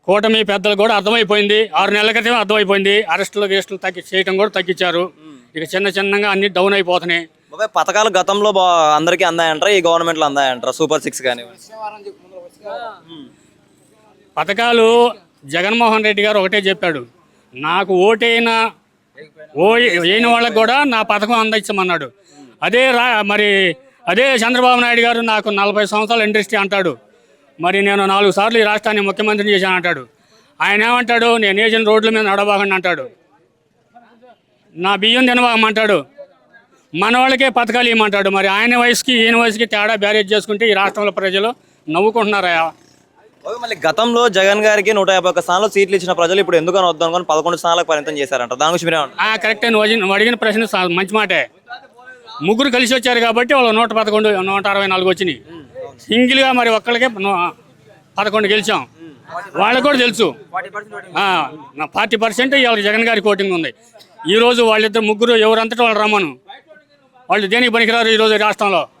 కూటమి పెద్దలు కూడా అర్థమైపోయింది. 6 నెలల క్రితం అర్థమైపోయింది. అరెస్టులు గెస్టులు చేయడం కూడా తగ్గించారు. ఇక చిన్నగా అన్ని డౌన్ అయిపోతున్నాయి. బాబాయ్ పథకాలు గతంలో అందరికీ అందాయంటారా? ఈ గవర్నమెంట్లో అందాయంటారా? సూపర్ 6 కానీ పథకాలు జగన్మోహన్ రెడ్డి గారు ఒకటే చెప్పాడు, నాకు వేయని వాళ్ళకి కూడా నా పథకం అందించమన్నాడు. అదే చంద్రబాబు నాయుడు గారు నాకు 40 సంవత్సరాల ఇండస్ట్రీ అంటాడు. మరి నేను 4 సార్లు ఈ రాష్ట్రాన్ని ముఖ్యమంత్రిని చేశాను అంటాడు. ఆయన ఏమంటాడు, నేను వేసిన రోడ్ల మీద నడవకండి అంటాడు. నా బియ్యం తినవామంటాడు. మన వాళ్ళకే పథకాలు ఇవ్వమంటాడు. మరి ఆయన వయసుకి ఈయన వయసుకి తేడా బ్యారేజ్ చేసుకుంటే ఈ రాష్ట్రంలో ప్రజలు నవ్వుకుంటున్నారా? మళ్ళీ గతంలో జగన్ గారికి 151 స్థానాలు సీట్లు ఇచ్చిన ప్రజలు ఇప్పుడు ఎందుకని వద్దనుకొని 11 స్థానాలకు పరిమితం చేశారంట. దాని గురించి మీరేమంటారు? కరెక్టే, నువ్వు అడిగిన ప్రశ్న మంచి మాటే. ముగ్గురు కలిసి వచ్చారు కాబట్టి వాళ్ళు 111, 164 వచ్చినాయి. సింగిల్గా మరి ఒక్కళ్ళకే 11 గెలిచాం. వాళ్ళకు కూడా తెలుసు 40% వాళ్ళకి జగన్ గారి కోటింగ్ ఉంది. ఈరోజు వాళ్ళిద్దరు ముగ్గురు ఎవరంతటా వాళ్ళు రమ్మను, వాళ్ళు దేనికి పనికిరారు ఈరోజు రాష్ట్రంలో.